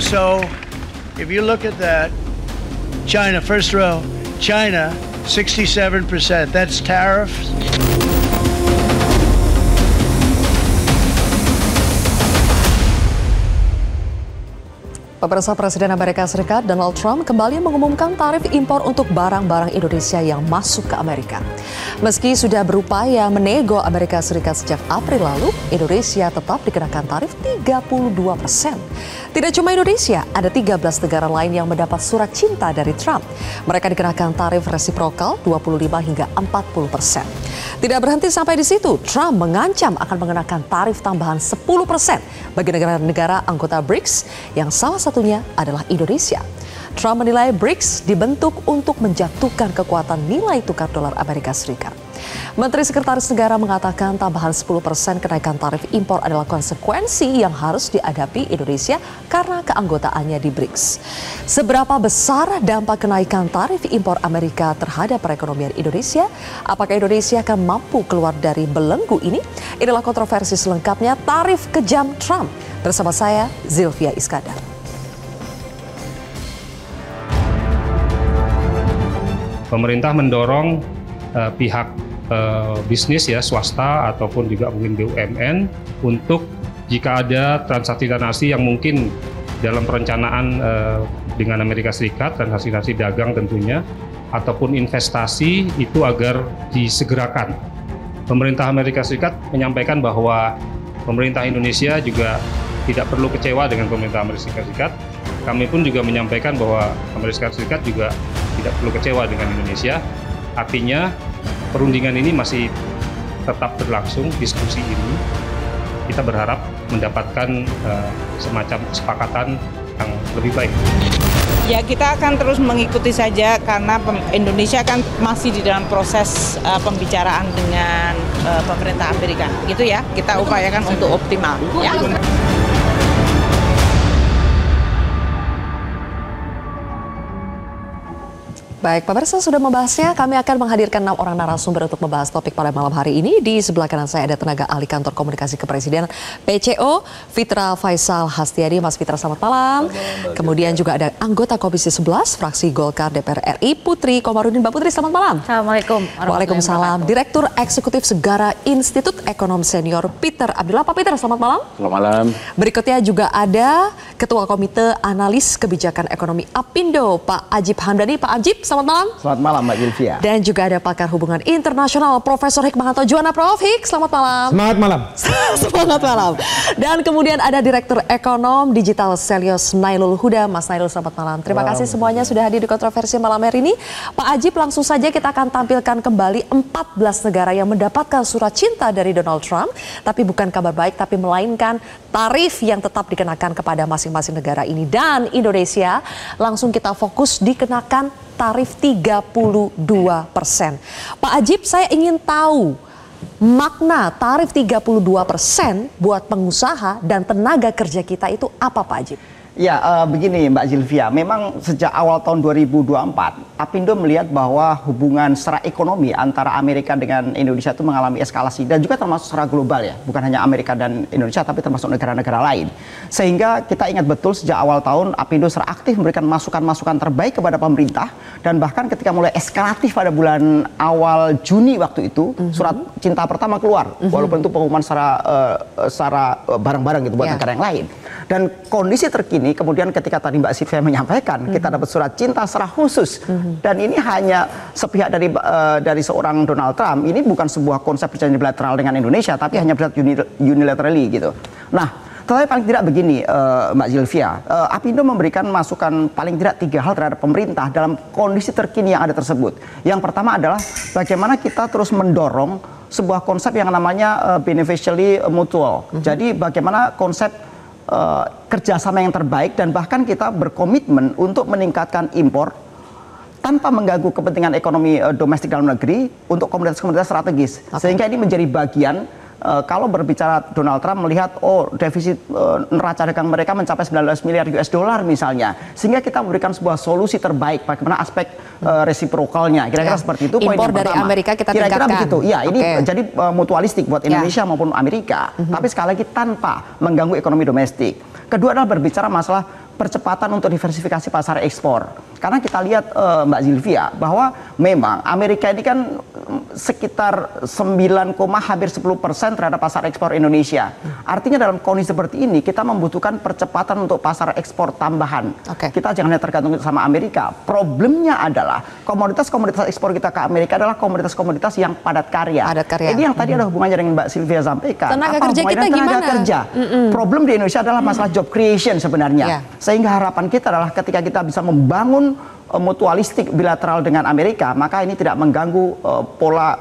So if you look at that, China, first row, China, 67%. That's tariffs. Pemirsa, Presiden Amerika Serikat Donald Trump kembali mengumumkan tarif impor untuk barang-barang Indonesia yang masuk ke Amerika. Meski sudah berupaya menego Amerika Serikat sejak April lalu, Indonesia tetap dikenakan tarif 32%. Tidak cuma Indonesia, ada 13 negara lain yang mendapat surat cinta dari Trump. Mereka dikenakan tarif resiprokal 25 hingga 40%. Tidak berhenti sampai di situ, Trump mengancam akan mengenakan tarif tambahan 10% bagi negara-negara anggota BRICS yang salah satunya adalah Indonesia. Trump menilai BRICS dibentuk untuk menjatuhkan kekuatan nilai tukar dolar Amerika Serikat. Menteri Sekretaris Negara mengatakan tambahan 10% kenaikan tarif impor adalah konsekuensi yang harus dihadapi Indonesia karena keanggotaannya di BRICS. Seberapa besar dampak kenaikan tarif impor Amerika terhadap perekonomian Indonesia? Apakah Indonesia akan mampu keluar dari belenggu ini? Inilah kontroversi selengkapnya tarif kejam Trump. Bersama saya, Zilvia Iskandar. Pemerintah mendorong pihak bisnis ya, swasta ataupun juga mungkin BUMN untuk jika ada transaksi yang mungkin dalam perencanaan dengan Amerika Serikat, transaksi dagang tentunya, ataupun investasi itu agar disegerakan. Pemerintah Amerika Serikat menyampaikan bahwa pemerintah Indonesia juga tidak perlu kecewa dengan pemerintah Amerika Serikat. Kami pun juga menyampaikan bahwa Amerika Serikat juga tidak perlu kecewa dengan Indonesia. Artinya perundingan ini masih tetap berlangsung, diskusi ini. Kita berharap mendapatkan semacam kesepakatan yang lebih baik. Ya, kita akan terus mengikuti saja karena Indonesia kan masih di dalam proses pembicaraan dengan pemerintah Amerika. Gitu ya, kita upayakan untuk optimal. Ya. Baik, pemirsa sudah membahasnya. Kami akan menghadirkan 6 orang narasumber untuk membahas topik pada malam hari ini. Di sebelah kanan saya ada tenaga ahli kantor komunikasi kepresidenan PCO, Fitra Faisal Hastiadi. Mas Fitra, selamat malam. Kemudian juga ada anggota Komisi 11 fraksi Golkar DPR RI, Putri Komarudin. Mbak Putri, selamat malam. Assalamualaikum. Waalaikumsalam. Direktur Eksekutif Segara Institut Ekonom Senior Peter Abdullah. Pak Peter, selamat malam. Selamat malam. Berikutnya juga ada Ketua Komite Analis Kebijakan Ekonomi Apindo, Pak Ajib Hamdani. Pak Ajib, selamat malam. Selamat malam, Mbak Zilvia. Dan juga ada pakar hubungan internasional Profesor Hikmahanto Juwana. Prof. Hik, selamat malam. Semangat malam. Semangat malam. Dan kemudian ada Direktur Ekonom Digital Selios Nailul Huda. Mas Nailul, selamat malam. Terima kasih semuanya sudah hadir di kontroversi malam hari ini. Pak Ajib, langsung saja kita akan tampilkan kembali 14 negara yang mendapatkan surat cinta dari Donald Trump. Tapi bukan kabar baik, tapi melainkan tarif yang tetap dikenakan kepada masing-masing negara ini. Dan Indonesia langsung kita fokus dikenakan tarif 32%. Pak Ajib, saya ingin tahu makna tarif 32% buat pengusaha dan tenaga kerja kita itu apa, Pak Ajib? Ya, begini Mbak Zilvia, memang sejak awal tahun 2024, Apindo melihat bahwa hubungan secara ekonomi antara Amerika dengan Indonesia itu mengalami eskalasi dan juga termasuk secara global ya, bukan hanya Amerika dan Indonesia tapi termasuk negara-negara lain. Sehingga kita ingat betul sejak awal tahun Apindo secara aktif memberikan masukan-masukan terbaik kepada pemerintah dan bahkan ketika mulai eskalatif pada bulan awal Juni waktu itu, surat cinta pertama keluar, walaupun itu pengumuman secara bareng-bareng gitu buat negara yang lain. Dan kondisi terkini kemudian ketika tadi Mbak Zilvia menyampaikan kita dapat surat cinta secara khusus dan ini hanya sepihak dari seorang Donald Trump. Ini bukan sebuah konsep perjanjian bilateral dengan Indonesia tapi hanya bersifat unilaterally gitu. Nah, tetapi paling tidak begini Mbak Zilvia, Apindo memberikan masukan paling tidak 3 hal terhadap pemerintah dalam kondisi terkini yang ada tersebut. Yang pertama adalah bagaimana kita terus mendorong sebuah konsep yang namanya beneficially mutual. Jadi bagaimana konsep kerjasama yang terbaik dan bahkan kita berkomitmen untuk meningkatkan impor tanpa mengganggu kepentingan ekonomi domestik dalam negeri untuk komoditas-komoditas strategis. Sehingga ini menjadi bagian kalau berbicara Donald Trump melihat defisit neraca dagang mereka mencapai 19 miliar US dollar misalnya. Sehingga kita memberikan sebuah solusi terbaik bagaimana aspek resiprokalnya. Kira-kira seperti itu poin yang dari pertama. Amerika kita Kira-kira tingkatkan. begitu. Ya, ini jadi mutualistik buat Indonesia maupun Amerika. Tapi sekali lagi tanpa mengganggu ekonomi domestik. Kedua adalah berbicara masalah percepatan untuk diversifikasi pasar ekspor. Karena kita lihat Mbak Zilvia bahwa memang Amerika ini kan sekitar hampir 10% terhadap pasar ekspor Indonesia. Artinya dalam kondisi seperti ini kita membutuhkan percepatan untuk pasar ekspor tambahan. Kita jangan hanya tergantung sama Amerika. Problemnya adalah komoditas-komoditas ekspor kita ke Amerika adalah komoditas-komoditas yang padat karya. Ini yang tadi ada hubungannya dengan Mbak Sylvia sampaikan. Tenaga kerja kita gimana? Problem di Indonesia adalah masalah job creation sebenarnya. Sehingga harapan kita adalah ketika kita bisa membangun mutualistik bilateral dengan Amerika, maka ini tidak mengganggu pola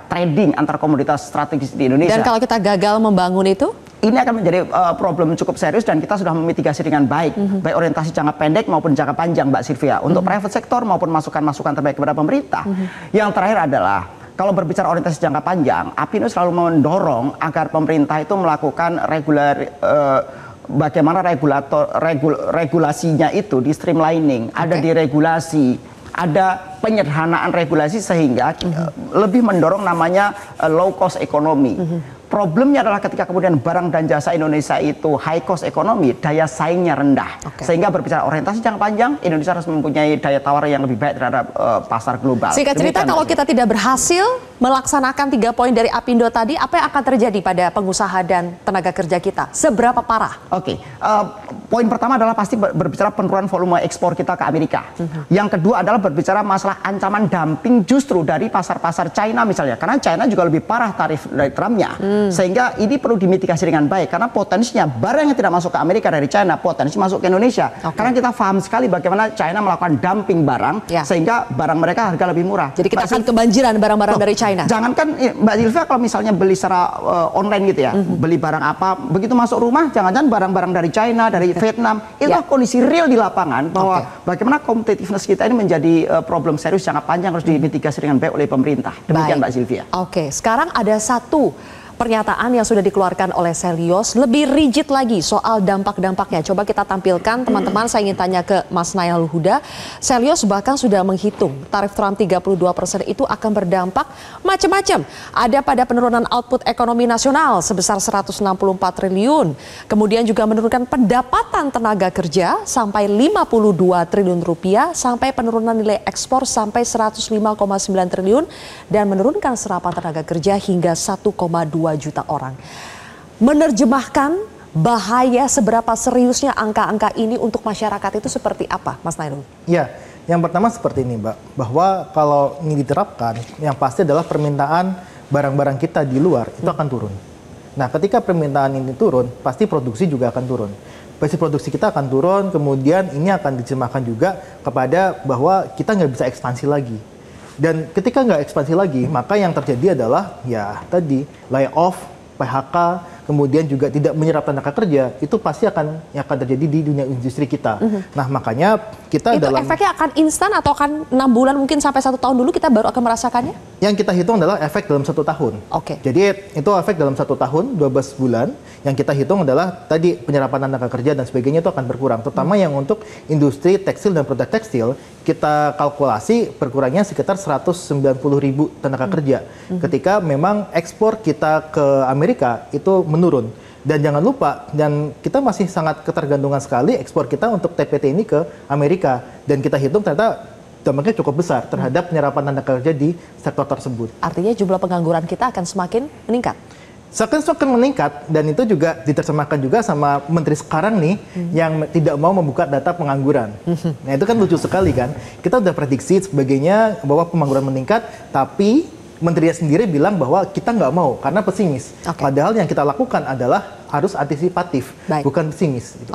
trading antar komoditas strategis di Indonesia. Dan kalau kita gagal membangun itu? Ini akan menjadi problem cukup serius dan kita sudah memitigasi dengan baik, baik orientasi jangka pendek maupun jangka panjang, Mbak Sylvia, untuk private sector maupun masukan-masukan terbaik kepada pemerintah. Yang terakhir adalah, kalau berbicara orientasi jangka panjang, Apindo selalu mendorong agar pemerintah itu melakukan bagaimana regulasinya itu di streamlining, ada diregulasi, ada penyederhanaan regulasi sehingga lebih mendorong namanya low cost ekonomi. Problemnya adalah ketika kemudian barang dan jasa Indonesia itu high cost ekonomi, daya saingnya rendah. Sehingga berbicara orientasi jangka panjang, Indonesia harus mempunyai daya tawar yang lebih baik terhadap pasar global. Singkat cerita, kalau kita tidak berhasil melaksanakan 3 poin dari Apindo tadi, apa yang akan terjadi pada pengusaha dan tenaga kerja kita? Seberapa parah? Poin pertama adalah pasti berbicara penurunan volume ekspor kita ke Amerika. Yang kedua adalah berbicara masalah ancaman dumping justru dari pasar-pasar China misalnya. Karena China juga lebih parah tarif dari Trumpnya. Sehingga ini perlu dimitigasi dengan baik. Karena potensinya barang yang tidak masuk ke Amerika dari China, potensi masuk ke Indonesia. Karena kita paham sekali bagaimana China melakukan dumping barang, sehingga barang mereka harga lebih murah. Jadi kita akan kebanjiran barang-barang dari China. Jangankan Mbak Zilvia, kalau misalnya beli secara online gitu ya, beli barang apa, begitu masuk rumah, jangan-jangan barang-barang dari China, dari Vietnam, itu kondisi real di lapangan bahwa bagaimana competitiveness kita ini menjadi problem serius jangka panjang harus dimitigasi dengan baik oleh pemerintah. Demikian Mbak Zilvia. Sekarang ada satu pernyataan yang sudah dikeluarkan oleh Selyos lebih rigid lagi soal dampak-dampaknya. Coba kita tampilkan, teman-teman. Saya ingin tanya ke Mas Nailul Huda. Selyos bahkan sudah menghitung tarif Trump 32% itu akan berdampak macam-macam. Ada pada penurunan output ekonomi nasional sebesar 164 triliun. Kemudian juga menurunkan pendapatan tenaga kerja sampai 52 triliun rupiah, sampai penurunan nilai ekspor sampai 105,9 triliun, dan menurunkan serapan tenaga kerja hingga 1,2 juta orang. Menerjemahkan bahaya seberapa seriusnya angka-angka ini untuk masyarakat itu seperti apa, Mas Nailul? Ya, yang pertama seperti ini, Mbak, bahwa kalau ini diterapkan, yang pasti adalah permintaan barang-barang kita di luar itu akan turun. Nah, ketika permintaan ini turun, pasti produksi juga akan turun. Pasti produksi kita akan turun, kemudian ini akan diterjemahkan juga kepada bahwa kita nggak bisa ekspansi lagi. Dan ketika nggak ekspansi lagi, maka yang terjadi adalah ya tadi layoff, PHK, kemudian juga tidak menyerap tenaga kerja, itu pasti akan terjadi di dunia industri kita. Nah, makanya kita itu efeknya akan instan atau akan 6 bulan mungkin sampai 1 tahun dulu kita baru akan merasakannya? Yang kita hitung adalah efek dalam 1 tahun. Jadi itu efek dalam 1 tahun, 12 bulan. Yang kita hitung adalah tadi penyerapan tenaga kerja dan sebagainya itu akan berkurang. Terutama yang untuk industri tekstil dan produk tekstil, kita kalkulasi berkurangnya sekitar 190.000 tenaga kerja. Ketika memang ekspor kita ke Amerika itu menurun. Dan jangan lupa, dan kita masih sangat ketergantungan sekali ekspor kita untuk TPT ini ke Amerika. Dan kita hitung ternyata dampaknya cukup besar terhadap penyerapan tenaga kerja di sektor tersebut. Artinya jumlah pengangguran kita akan semakin meningkat? Semakin meningkat, dan itu juga diterjemahkan juga sama menteri sekarang nih yang tidak mau membuka data pengangguran. Nah, itu kan lucu sekali kan. Kita udah prediksi sebagainya bahwa pengangguran meningkat, tapi menterinya sendiri bilang bahwa kita nggak mau karena pesimis. Padahal yang kita lakukan adalah harus antisipatif, bukan pesimis. Gitu.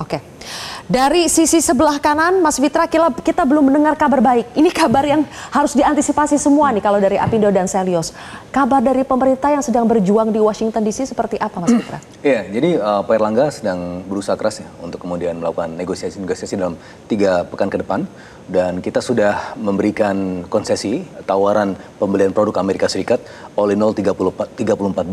Dari sisi sebelah kanan, Mas Fitra, kita belum mendengar kabar baik. Ini kabar yang harus diantisipasi semua nih kalau dari Apindo dan Selyos. Kabar dari pemerintah yang sedang berjuang di Washington DC seperti apa, Mas Fitra? Iya, jadi Pak Erlangga sedang berusaha keras ya untuk kemudian melakukan negosiasi dalam 3 pekan ke depan. Dan kita sudah memberikan konsesi tawaran pembelian produk Amerika Serikat all in all 34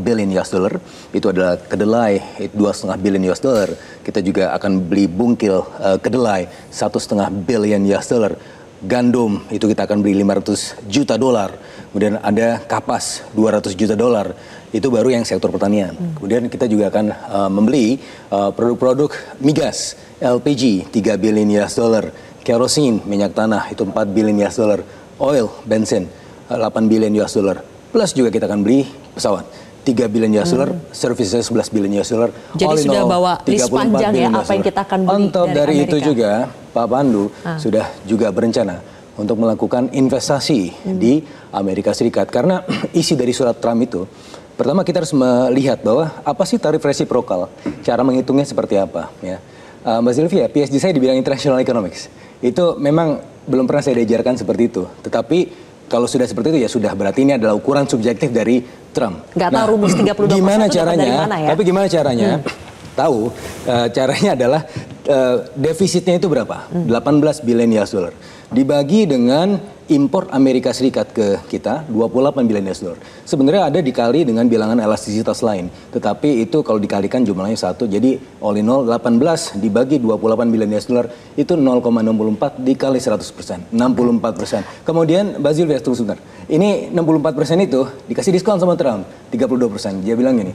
billion US dollar. Itu adalah kedelai 2,5 billion US dollar. Kita juga akan beli bungkil kedelai 1,5 billion US dollar. Gandum itu kita akan beli 500 juta dolar. Kemudian ada kapas 200 juta dolar. Itu baru yang sektor pertanian. Kemudian kita juga akan membeli produk-produk migas, LPG 3 billion US dollar, kerosin, minyak tanah itu 4 billion US dollar, oil, bensin 8 billion US dollar. Plus juga kita akan beli pesawat 3 billion US dollar, services 11 billion US dollar. Jadi sudah bawa list panjang ya apa yang kita akan beli. On top dari Amerika. itu juga Pak Pandu sudah juga berencana untuk melakukan investasi di Amerika Serikat. Karena isi dari surat Trump itu, pertama kita harus melihat bahwa apa sih tarif resiprokal, cara menghitungnya seperti apa. Ya. Mbak Sylvia, PhD saya di bidang International Economics. Itu memang belum pernah saya diajarkan seperti itu. Tetapi kalau sudah seperti itu ya sudah, berarti ini adalah ukuran subjektif dari Trump. Nggak tahu rumus 32% gimana itu caranya, dari mana ya? Tapi gimana caranya? Tahu, caranya adalah defisitnya itu berapa? 18 billion US dollar. Dibagi dengan impor Amerika Serikat ke kita 28 billion US dollar. Sebenarnya ada dikali dengan bilangan elastisitas lain. Tetapi itu kalau dikalikan jumlahnya 1. Jadi all in all 18 dibagi 28 billion US dollar itu 0,64 dikali 100%. 64%. Kemudian Basil tunggu sebentar. Ini 64% itu dikasih diskon sama Trump 32%. Dia bilang gini,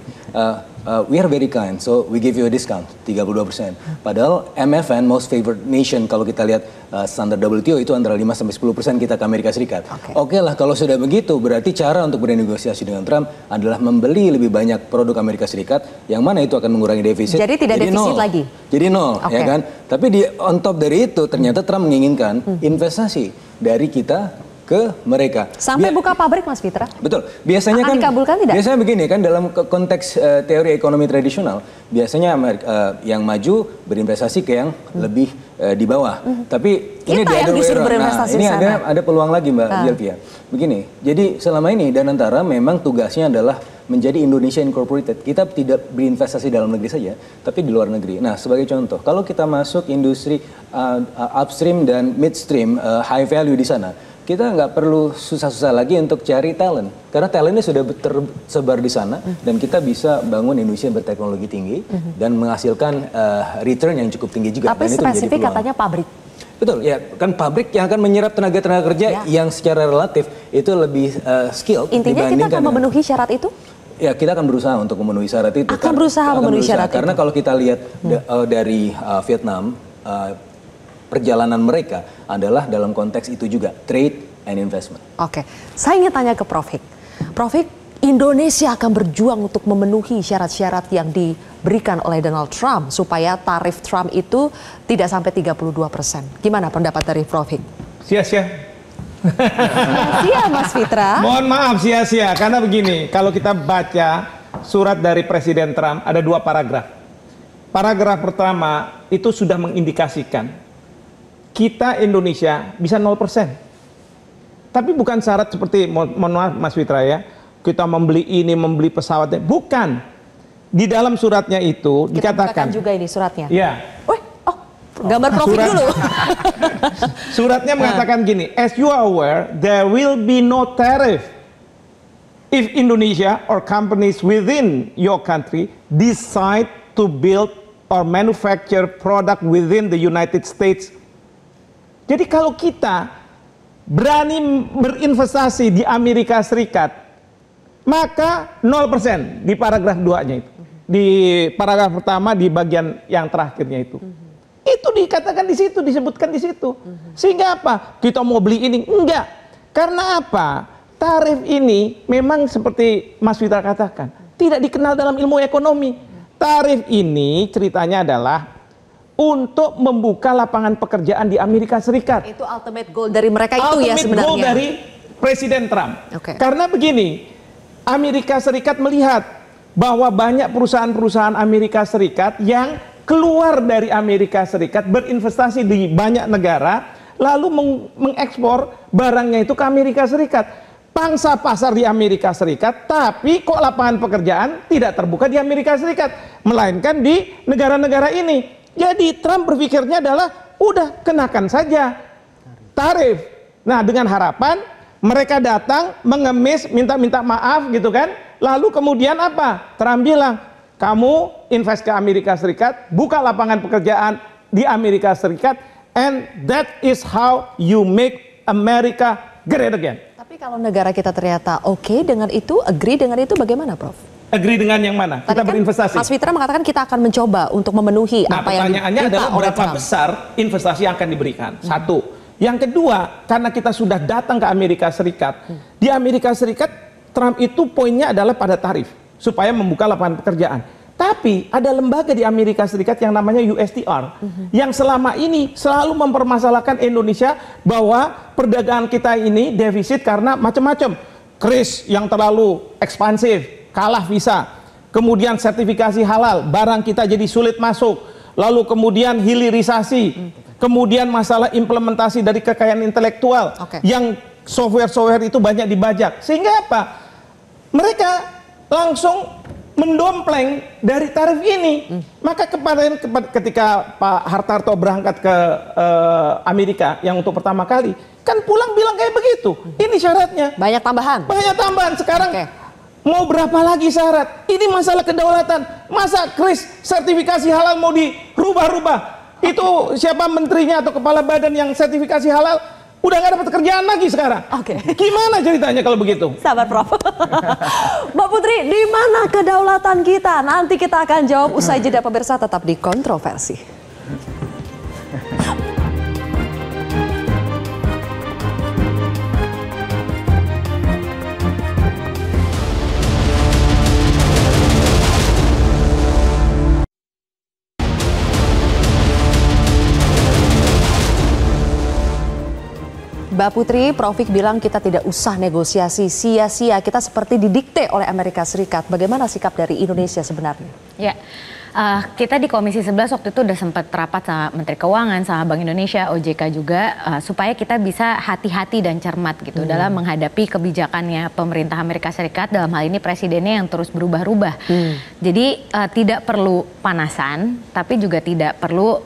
we are very kind, so we give you a discount 32%. Padahal MFN, most favored nation, kalau kita lihat standar WTO itu antara 5-10% kita ke Amerika Serikat. Oke lah, kalau sudah begitu berarti cara untuk bernegosiasi dengan Trump adalah membeli lebih banyak produk Amerika Serikat, yang mana itu akan mengurangi defisit. Jadi tidak defisit lagi. Jadi nol, ya kan? Tapi di on top dari itu ternyata Trump menginginkan investasi dari kita ke mereka. Sampai buka pabrik, Mas Fitra? Betul. Biasanya kan dikabulkan tidak? Biasanya begini kan, dalam konteks teori ekonomi tradisional, biasanya yang maju berinvestasi ke yang lebih di bawah. Tapi ini kita yang disuruh berinvestasi ini sana. ada peluang lagi Mbak Sylvia. Begini, jadi selama ini Danantara memang tugasnya adalah menjadi Indonesia Incorporated. Kita tidak berinvestasi dalam negeri saja, tapi di luar negeri. Nah, sebagai contoh, kalau kita masuk industri upstream dan midstream, high value di sana, kita nggak perlu susah-susah lagi untuk cari talent. Karena talentnya sudah tersebar di sana, dan kita bisa bangun Indonesia berteknologi tinggi dan menghasilkan return yang cukup tinggi juga. Tapi dan spesifik katanya pabrik. Betul, ya kan pabrik yang akan menyerap tenaga kerja yang secara relatif itu lebih skilled. Intinya kita akan memenuhi syarat itu? Ya, kita akan berusaha untuk memenuhi syarat itu. Memenuhi syarat itu. Karena kalau kita lihat dari Vietnam, perjalanan mereka adalah dalam konteks itu juga, trade and investment. Oke, saya ingin tanya ke Prof. Hik. Prof. Hik, Indonesia akan berjuang untuk memenuhi syarat-syarat yang diberikan oleh Donald Trump supaya tarif Trump itu tidak sampai 32%. Gimana pendapat dari Prof. Hik? Sia-sia. Sia-sia, Mas Fitra. Mohon maaf, sia-sia. Karena begini, kalau kita baca surat dari Presiden Trump, ada 2 paragraf. Paragraf pertama itu sudah mengindikasikan kita Indonesia bisa 0%. Tapi bukan syarat seperti, mohon maaf Mas Fitra ya, kita membeli ini, membeli pesawatnya. Bukan. Di dalam suratnya itu kita dikatakan. Kita juga ini suratnya. Ya. Gambar profil dulu. Suratnya mengatakan gini, as you are aware, there will be no tariff if Indonesia or companies within your country decide to build or manufacture product within the United States. Jadi kalau kita berani berinvestasi di Amerika Serikat, maka 0% di paragraf 2-nya itu. Di paragraf pertama di bagian yang terakhirnya itu. Itu dikatakan di situ, disebutkan di situ. Sehingga apa? Kita mau beli ini? Enggak. Karena apa? Tarif ini memang seperti Mas Fitra katakan, tidak dikenal dalam ilmu ekonomi. Tarif ini ceritanya adalah untuk membuka lapangan pekerjaan di Amerika Serikat. Itu ultimate goal dari mereka itu ya sebenarnya. Ultimate goal dari Presiden Trump. Karena begini, Amerika Serikat melihat bahwa banyak perusahaan-perusahaan Amerika Serikat yang keluar dari Amerika Serikat berinvestasi di banyak negara, lalu mengekspor barangnya itu ke Amerika Serikat. Pangsa pasar di Amerika Serikat, tapi kok lapangan pekerjaan tidak terbuka di Amerika Serikat, melainkan di negara-negara ini. Jadi Trump berpikirnya adalah udah kenakan saja tarif. Nah, dengan harapan mereka datang mengemis, minta maaf gitu kan. Lalu kemudian apa? Trump bilang, kamu invest ke Amerika Serikat, buka lapangan pekerjaan di Amerika Serikat, and that is how you make America great again. Tapi kalau negara kita ternyata oke dengan itu, agree dengan itu, bagaimana, Prof? Agree dengan yang mana? Kita kan berinvestasi. Mas Fitra mengatakan kita akan mencoba untuk memenuhi apa yang pertanyaannya adalah berapa besar investasi yang akan diberikan. Satu. Yang kedua, karena kita sudah datang ke Amerika Serikat, di Amerika Serikat Trump itu poinnya adalah pada tarif supaya membuka lapangan pekerjaan. Tapi ada lembaga di Amerika Serikat yang namanya USTR yang selama ini selalu mempermasalahkan Indonesia bahwa perdagangan kita ini defisit karena macam-macam. Kris yang terlalu ekspansif, kalah visa, kemudian sertifikasi halal, barang kita jadi sulit masuk, lalu kemudian hilirisasi, kemudian masalah implementasi dari kekayaan intelektual yang software-software itu banyak dibajak, sehingga apa? Mereka langsung mendompleng dari tarif ini. Maka kemarin ketika Pak Hartarto berangkat ke Amerika yang untuk pertama kali, kan pulang bilang kayak begitu. Ini syaratnya. Banyak tambahan. Banyak tambahan. Sekarang mau berapa lagi syarat? Ini masalah kedaulatan. Masa kris sertifikasi halal mau dirubah-rubah? Itu siapa menterinya atau kepala badan yang sertifikasi halal udah nggak dapat kerjaan lagi sekarang. Gimana ceritanya kalau begitu? Sabar, Prof. Mbak Putri, di mana kedaulatan kita? Nanti kita akan jawab usai jeda, pemirsa, tetap di Kontroversi. Mbak Putri, Profik bilang kita tidak usah negosiasi sia-sia, kita seperti didikte oleh Amerika Serikat. Bagaimana sikap dari Indonesia sebenarnya? Ya, kita di Komisi 11 waktu itu udah sempat rapat sama Menteri Keuangan, sama Bank Indonesia, OJK juga, supaya kita bisa hati-hati dan cermat gitu dalam menghadapi kebijakannya pemerintah Amerika Serikat, dalam hal ini presidennya yang terus berubah-ubah. Jadi tidak perlu panasan, tapi juga tidak perlu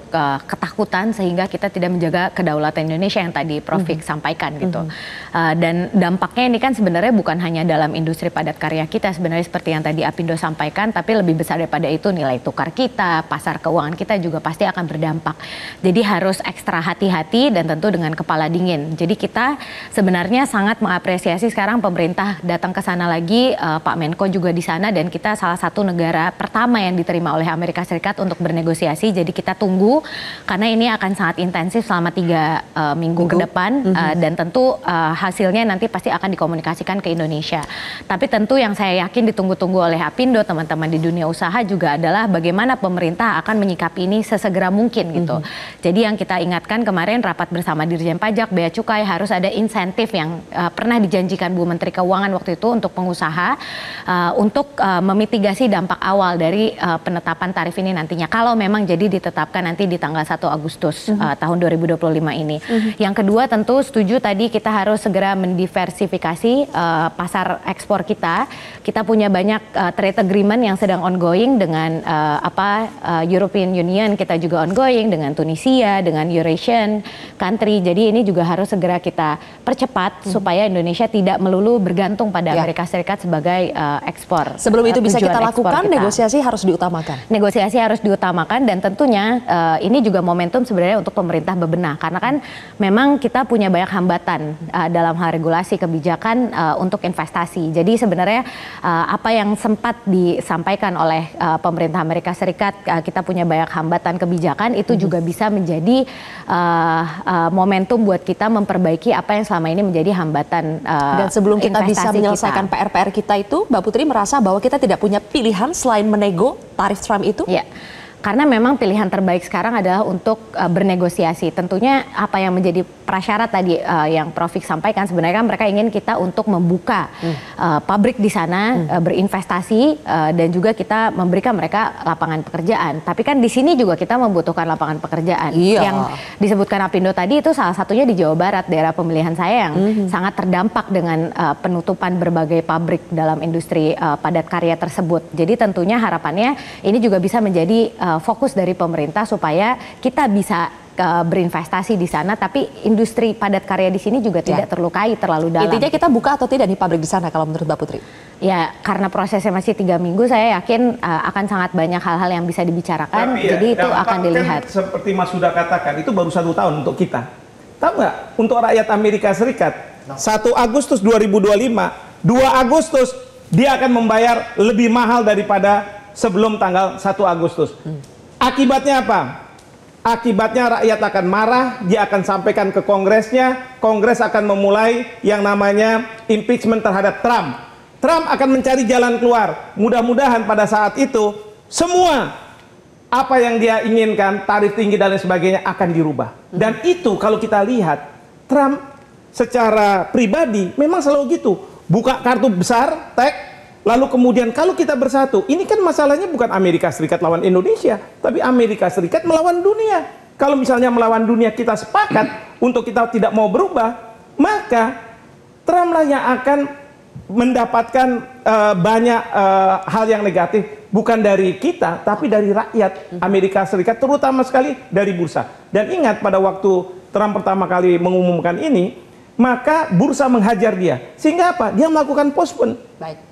ketakutan sehingga kita tidak menjaga kedaulatan Indonesia yang tadi Prof Fik sampaikan gitu. Dan dampaknya ini kan sebenarnya bukan hanya dalam industri padat karya kita, sebenarnya seperti yang tadi Apindo sampaikan, tapi lebih besar daripada itu nilai tukar kita, pasar keuangan kita juga pasti akan berdampak. Jadi harus ekstra hati-hati dan tentu dengan kepala dingin. Jadi kita sebenarnya sangat mengapresiasi sekarang pemerintah datang ke sana lagi, Pak Menko juga di sana, dan kita salah satu negara pertama yang diterima oleh Amerika Serikat untuk bernegosiasi. Jadi kita tunggu karena ini akan sangat intensif selama 3 minggu ke depan dan tentu hasilnya nanti pasti akan dikomunikasikan ke Indonesia. Tapi tentu yang saya yakin ditunggu-tunggu oleh Apindo, teman-teman di dunia usaha juga adalah bagaimana pemerintah akan menyikapi ini sesegera mungkin gitu. Jadi yang kita ingatkan kemarin rapat bersama Dirjen Pajak, Bea Cukai, harus ada insentif yang pernah dijanjikan Bu Menteri Keuangan waktu itu untuk pengusaha untuk memitigasi dampak awal dari penetapan tarif ini nantinya. Kalau memang jadi ditetapkan nanti di tanggal 1 Agustus tahun 2025 ini. Yang kedua tentu setuju tadi kita harus segera mendiversifikasi pasar ekspor kita. Kita punya banyak trade agreement yang sedang ongoing dengan European Union, kita juga ongoing dengan Tunisia, dengan Eurasian country. Jadi ini juga harus segera kita percepat supaya Indonesia tidak melulu bergantung pada Amerika Serikat sebagai ekspor. Sebelum itu bisa kita lakukan, negosiasi harus diutamakan. Negosiasi harus diutamakan dan tentunya ini juga momentum sebenarnya untuk pemerintah bebenah. Karena kan memang kita punya banyak hambatan dalam hal regulasi kebijakan untuk investasi. Jadi sebenarnya apa yang sempat disampaikan oleh pemerintah Amerika Serikat, kita punya banyak hambatan kebijakan, itu juga bisa menjadi momentum buat kita memperbaiki apa yang selama ini menjadi hambatan dan sebelum kita bisa menyelesaikan PR-PR kita itu, Mbak Putri merasa bahwa kita tidak punya pilihan selain menego tarif Trump itu? Ya. Karena memang pilihan terbaik sekarang adalah untuk bernegosiasi. Tentunya apa yang menjadi prasyarat tadi yang Prof Fik sampaikan, sebenarnya kan mereka ingin kita untuk membuka pabrik di sana, berinvestasi dan juga kita memberikan mereka lapangan pekerjaan. Tapi kan di sini juga kita membutuhkan lapangan pekerjaan. Yang disebutkan Apindo tadi itu salah satunya di Jawa Barat, daerah pemilihan saya yang sangat terdampak dengan penutupan berbagai pabrik dalam industri padat karya tersebut. Jadi tentunya harapannya ini juga bisa menjadi fokus dari pemerintah supaya kita bisa berinvestasi di sana, tapi industri padat karya di sini juga tidak terlukai terlalu dalam. Intinya kita buka atau tidak nih pabrik di sana kalau menurut Mbak Putri? Ya, karena prosesnya masih 3 minggu, saya yakin akan sangat banyak hal-hal yang bisa dibicarakan. Tapi jadi itu akan dilihat. Seperti Mas sudah katakan, itu baru 1 tahun untuk kita. Tahu nggak? Untuk rakyat Amerika Serikat 1 Agustus 2025, 2 Agustus dia akan membayar lebih mahal daripada sebelum tanggal 1 Agustus. Akibatnya apa? Akibatnya rakyat akan marah, dia akan sampaikan ke Kongresnya, Kongres akan memulai yang namanya impeachment terhadap Trump. Trump akan mencari jalan keluar. Mudah-mudahan pada saat itu semua apa yang dia inginkan, tarif tinggi dan lain sebagainya akan dirubah. Dan itu kalau kita lihat, Trump secara pribadi memang selalu gitu. Buka kartu besar, tag, lalu kemudian kalau kita bersatu, ini kan masalahnya bukan Amerika Serikat lawan Indonesia, tapi Amerika Serikat melawan dunia. Kalau misalnya melawan dunia kita sepakat untuk kita tidak mau berubah, maka Trump lah yang akan mendapatkan banyak hal yang negatif, bukan dari kita tapi dari rakyat Amerika Serikat, terutama sekali dari bursa. Dan ingat pada waktu Trump pertama kali mengumumkan ini, maka bursa menghajar dia, sehingga apa? Dia melakukan postpone.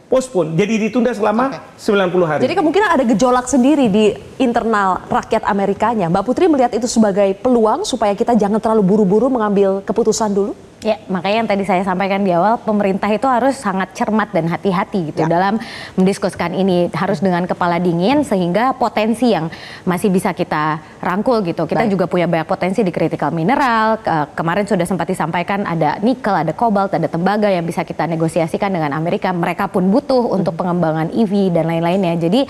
Postpone, jadi ditunda selama 90 hari. Jadi kemungkinan ada gejolak sendiri di internal rakyat Amerikanya. Mbak Putri melihat itu sebagai peluang supaya kita jangan terlalu buru-buru mengambil keputusan dulu? Ya, makanya yang tadi saya sampaikan di awal, pemerintah itu harus sangat cermat dan hati-hati gitu dalam mendiskusikan ini. Harus dengan kepala dingin sehingga potensi yang masih bisa kita rangkul gitu. Kita juga punya banyak potensi di critical mineral. Kemarin sudah sempat disampaikan ada nikel, ada kobalt, ada tembaga yang bisa kita negosiasikan dengan Amerika. Mereka pun butuh untuk pengembangan EV dan lain-lainnya. Jadi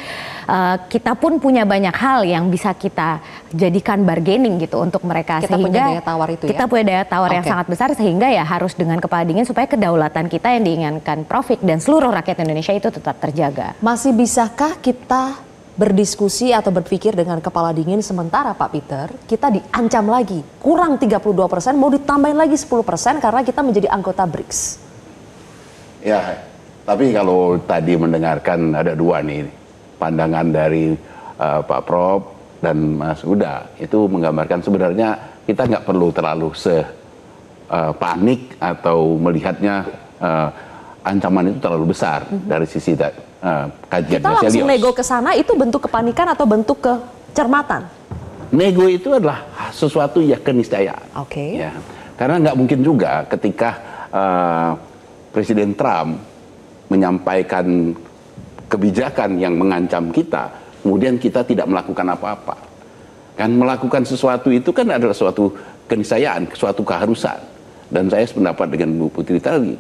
kita pun punya banyak hal yang bisa kita jadikan bargaining gitu untuk mereka. Kita sehingga punya daya tawar itu ya? Kita punya daya tawar yang sangat besar, sehingga ya harus dengan kepala dingin supaya kedaulatan kita yang diinginkan Profik dan seluruh rakyat Indonesia itu tetap terjaga. Masih bisakah kita berdiskusi atau berpikir dengan kepala dingin sementara Pak Peter kita diancam lagi kurang 32%, mau ditambahin lagi 10% karena kita menjadi anggota BRICS? Ya, tapi kalau tadi mendengarkan ada dua nih pandangan dari Pak Prof dan Mas Huda, itu menggambarkan sebenarnya kita nggak perlu terlalu panik atau melihatnya ancaman itu terlalu besar dari sisi kajian. Kita langsung nego ke sana, itu bentuk kepanikan atau bentuk kecermatan? Nego itu adalah sesuatu yang keniscayaan. Ya. Karena nggak mungkin juga ketika Presiden Trump menyampaikan kebijakan yang mengancam kita, kemudian kita tidak melakukan apa-apa. Kan melakukan sesuatu itu kan adalah suatu keniscayaan, suatu keharusan. Dan saya sependapat dengan Bu Putri tadi,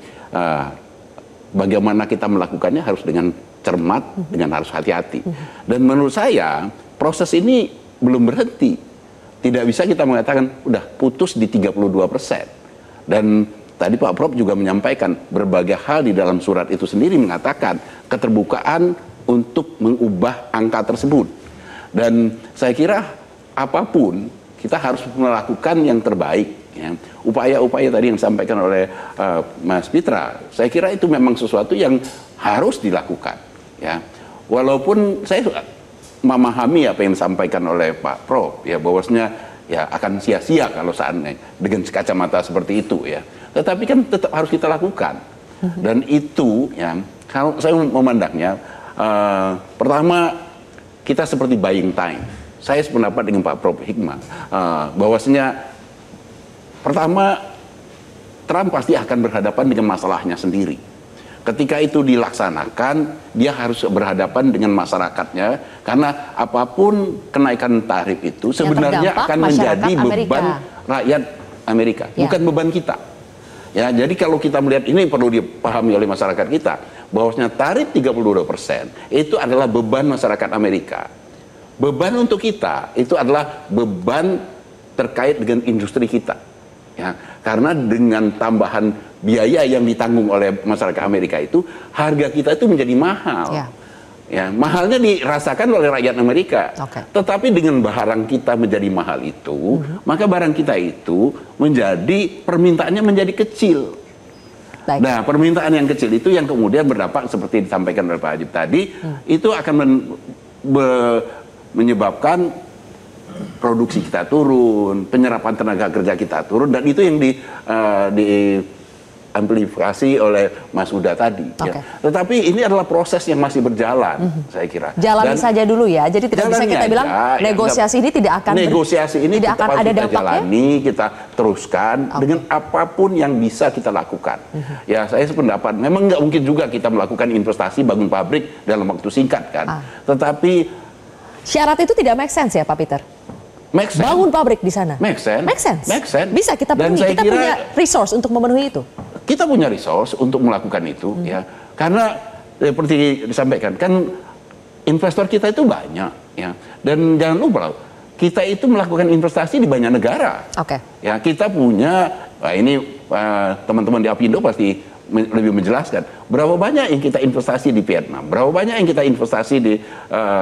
bagaimana kita melakukannya harus dengan cermat, dengan harus hati-hati. Dan menurut saya proses ini belum berhenti. Tidak bisa kita mengatakan udah putus di 32%. Dan tadi Pak Prof juga menyampaikan berbagai hal di dalam surat itu sendiri mengatakan keterbukaan untuk mengubah angka tersebut. Dan saya kira apapun kita harus melakukan yang terbaik. Ya. Upaya-upaya tadi yang disampaikan oleh Mas Pitra, saya kira itu memang sesuatu yang harus dilakukan. Ya. Walaupun saya memahami apa yang disampaikan oleh Pak Prof, ya bahwasanya ya akan sia-sia kalau seandainya dengan kacamata seperti itu ya. Tetapi kan tetap harus kita lakukan. Dan itu ya kalau saya memandangnya pertama kita seperti buying time. Saya sependapat dengan Pak Prof Hikmah bahwasanya pertama, Trump pasti akan berhadapan dengan masalahnya sendiri. Ketika itu dilaksanakan, dia harus berhadapan dengan masyarakatnya, karena apapun kenaikan tarif itu sebenarnya akan menjadi beban rakyat Amerika, bukan beban kita. Ya, jadi kalau kita melihat ini perlu dipahami oleh masyarakat kita, bahwasanya tarif 32% itu adalah beban masyarakat Amerika. Beban untuk kita itu adalah beban terkait dengan industri kita. Ya, karena dengan tambahan biaya yang ditanggung oleh masyarakat Amerika itu, harga kita itu menjadi mahal. Ya, mahalnya dirasakan oleh rakyat Amerika. Tetapi dengan barang kita menjadi mahal itu, maka barang kita itu menjadi permintaannya menjadi kecil. Nah, permintaan yang kecil itu yang kemudian berdampak seperti disampaikan oleh Pak Hajib tadi, itu akan menyebabkan produksi kita turun, penyerapan tenaga kerja kita turun, dan itu yang diamplifikasi oleh Mas Huda tadi. Ya. Tetapi ini adalah proses yang masih berjalan, saya kira. Jalani saja dulu ya. Jadi tidak bisa kita bilang negosiasi ini tidak akan tidak akan ada dampaknya. Jalani, kita teruskan dengan apapun yang bisa kita lakukan. Ya, saya sependapat. Memang nggak mungkin juga kita melakukan investasi bangun pabrik dalam waktu singkat kan. Tetapi syarat itu tidak make sense ya, Pak Peter? Make sense. Bangun pabrik di sana. Make sense. Make sense. Make sense. Bisa kita penuhi. Kita punya resource untuk memenuhi itu. Kita punya resource untuk melakukan itu, ya. Karena seperti disampaikan kan investor kita itu banyak, ya. Dan jangan lupa, kita itu melakukan investasi di banyak negara. Ya, kita punya ini teman-teman di Apindo pasti lebih menjelaskan berapa banyak yang kita investasi di Vietnam, berapa banyak yang kita investasi di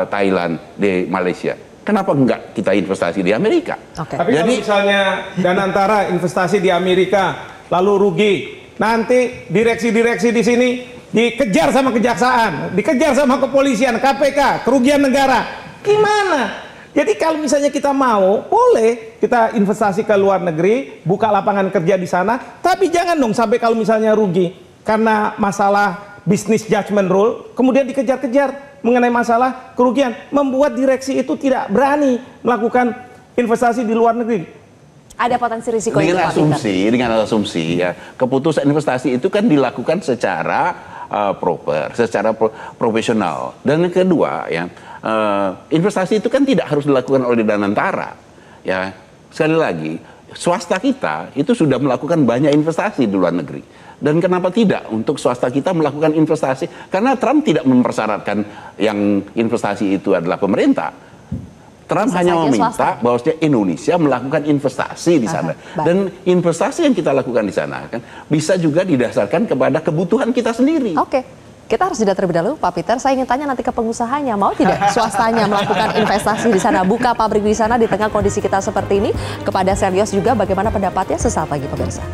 Thailand, di Malaysia. Kenapa enggak kita investasi di Amerika? Tapi jadi, kalau misalnya Danantara investasi di Amerika lalu rugi, nanti direksi-direksi di sini dikejar sama kejaksaan, dikejar sama kepolisian, KPK, kerugian negara. Gimana? Jadi kalau misalnya kita mau, boleh kita investasi ke luar negeri, buka lapangan kerja di sana, tapi jangan dong sampai kalau misalnya rugi karena masalah business judgment rule, kemudian dikejar-kejar mengenai masalah kerugian, membuat direksi itu tidak berani melakukan investasi di luar negeri. Ada potensi risiko dengan asumsi ya, keputusan investasi itu kan dilakukan secara proper, secara profesional. Dan yang kedua ya, investasi itu kan tidak harus dilakukan oleh Danantara. Ya, sekali lagi, swasta kita itu sudah melakukan banyak investasi di luar negeri. Dan kenapa tidak untuk swasta kita melakukan investasi? Karena Trump tidak mempersyaratkan yang investasi itu adalah pemerintah. Trump hanya meminta bahwa Indonesia melakukan investasi di sana. Dan investasi yang kita lakukan di sana kan bisa juga didasarkan kepada kebutuhan kita sendiri. Kita harus jeda terlebih dahulu, Pak Peter. Saya ingin tanya nanti ke pengusahanya, mau tidak swastanya melakukan investasi di sana, buka pabrik di sana di tengah kondisi kita seperti ini? Kepada Serius juga, bagaimana pendapatnya? Sesaat lagi pemirsa.